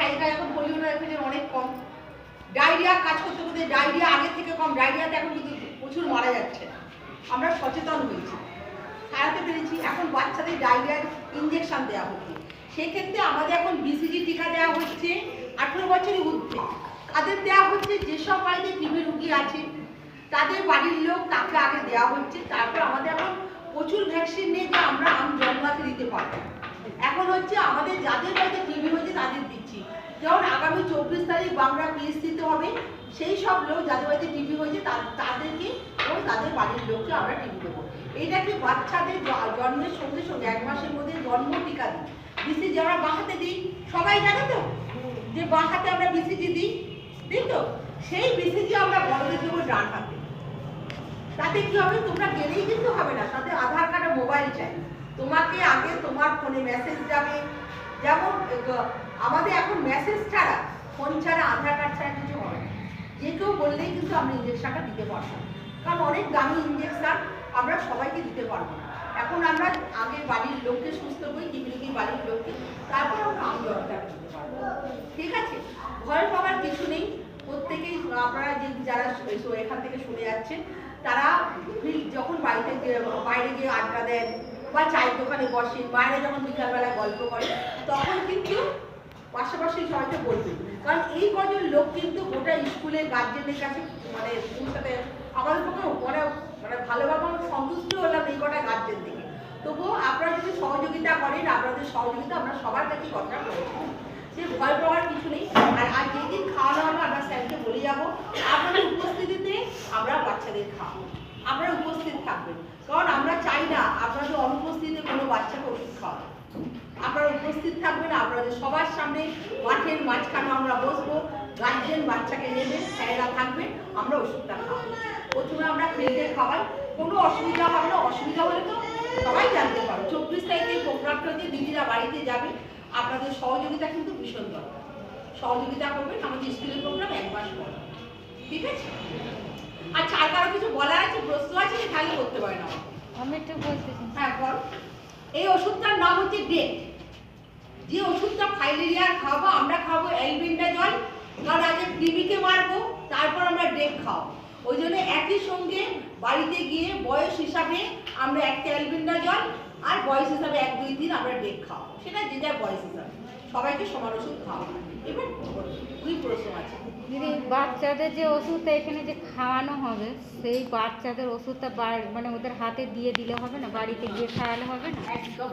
খাই খাই এখন পোলিওটা দেখেছেন অনেক কম। ডায়রিয়া কাজ করতে করতে ডায়রিয়া আগে থেকে কম, ডায়রিয়াতে এখন কিন্তু প্রচুর মারা যাচ্ছে। আমরা সচেতন হয়েছি, সারাতে পেরেছি। এখন বাচ্চাদের ডায়রিয়ার ইঞ্জেকশন দেওয়া হচ্ছে। সেক্ষেত্রে আমাদের এখন বিসিজি টিকা দেওয়া হচ্ছে 18 বছরের ঊর্ধ্বে। তাদের দেওয়া হচ্ছে যেসব বাড়িতে টিবি রুগী আছে তাদের বাড়ির লোক তাকে আগে দেওয়া হচ্ছে। তারপর আমাদের এখন প্রচুর ভ্যাকসিন নিয়ে যে আমরা জন্মাতে দিতে পারবো। এখন হচ্ছে আমাদের যাদের বাড়িতে টিবি হয়েছে তাদের দিচ্ছি। যেমন আগামী 24 তারিখ বাংলা পিএস দিতে হবে, সেই সব লোক যাদের বাড়িতে টিবি হয়েছে তাদেরকে এবং তাদের বাড়ির লোককে আমরা টিবি দেবো। এইটাকে বাচ্চাদের জন্মের সঙ্গে সঙ্গে 1 মাসের মধ্যে জন্ম টিকা দিই। বিসিজি আমরা বাঁ হাতে দিই, সবাই জানে তো যে বাঁ হাতে আমরা বিসিজি দিই, তো সেই বিসিজি আমরা বড়দের দেবো ডান হাতে। তাতে কি হবে, তোমরা গেলেই কিন্তু হবে না, তাতে আধার কার্ড আর মোবাইল চাই। তোমাকে আগে তোমার ফোনে মেসেজ যাবে, যেমন আমাদের এখন মেসেজ ছাড়া, ফোন ছাড়া, আধার কার্ড ছাড়া কিছু হবে না। যে কেউ বললেই কিন্তু আমরা ইঞ্জেকশনটা দিতে পারবো, কারণ অনেক দামি ইঞ্জেকশন আমরা সবাইকে দিতে পারবো না। এখন আমরা আগে বাড়ির লোককে সুস্থ করি, টিপি বাড়ির লোককে, তারপর আমরা আমজনটা দিতে পারবো। ঠিক আছে, ভয় পাওয়ার কিছু নেই। প্রত্যেকেই আপনারা যে যারা এখান থেকে শুনে যাচ্ছেন তারা যখন বাইরে গিয়ে আড্ডা দেন বা চায়ের দোকানে বসে, বাইরে যখন বিকালবেলায় গল্প করে, তখন কিন্তু পাশাপাশি সবাইকে বলবেন, কারণ এই কজন লোক কিন্তু গোটা স্কুলের গার্জেনের কাছে মানে পৌঁছাতে আমাদের পক্ষে মানে ভালোভাবে আমরা সন্তুষ্ট হলাম এই কটা গার্জেন থেকে। তবুও আপনারা যদি সহযোগিতা করেন, আপনাদের সহযোগিতা আমরা সবার কাছে কথা বলছি যে ভয় পাওয়ার কিছু নেই। আর যেদিন খাওয়ানো হবে আমরা স্যারকে বলে যাবো আপনাদের উপস্থিতিতে আমরা বাচ্চাদের খাওয়াবো, আপনারা উপস্থিত থাকবেন, কারণ আমরা চাই না আপনাদের অনুপস্থিতিতে কোনো বাচ্চাকে ওষুধ খাওয়াবে। আপনারা উপস্থিত থাকবেন, আপনাদের সবার সামনে মাঠের মাঝখানে আমরা বসবো, গার্জেন বাচ্চাকে নেবেন, স্যারেরা থাকবেন, আমরা ওষুধটা খাওয়াবো। প্রথমে আমরা ফ্রিজে খাওয়াই, কোনো অসুবিধা হবে না। অসুবিধা হলে তো সবাই জানতে পারো। 24 তারিখে প্রোগ্রামটা দিয়ে দিদিরা বাড়িতে যাবে, আপনাদের সহযোগিতা কিন্তু ভীষণ দরকার। সহযোগিতা করবেন, আমাদের স্কুলের প্রোগ্রাম 1 মাস পর। ঠিক আছে? আচ্ছা, আর কারো কিছু বলার আছে, প্রশ্ন আছে, তাহলে করতে পারেন আমাকে। আমি একটু বলতে চাই। হ্যাঁ বল। এই ওষুধটার নাম হচ্ছে ডেট। যে ওষুধটা ফাইলেরিয়া খাওয়াবো, আমরা খাবো অ্যালবেন্ডাজল, কারণ আগে টিবিকে মারবো, তারপর আমরা ডেট খাওয়াবো। ওই জন্য একই সঙ্গে বাড়িতে গিয়ে বয়স হিসাবে আমরা একটা অ্যালবেন্ডাজল আর বয়স হিসাবে 1, 2, 3 আমরা ডেট খাওয়াবো। সেটা যে যার বয়স হিসাবে সবাইকে সমান ওষুধ খাওয়াবো। এবার 2 প্রশ্ন আছে। দিদি, বাচ্চাদের যে ওষুধটা এখানে যে খাওয়ানো হবে, সেই বাচ্চাদের ওষুধটা মানে ওদের হাতে দিয়ে দিলে হবে না, বাড়িতে গিয়ে খাওয়ালে হবে না? একদম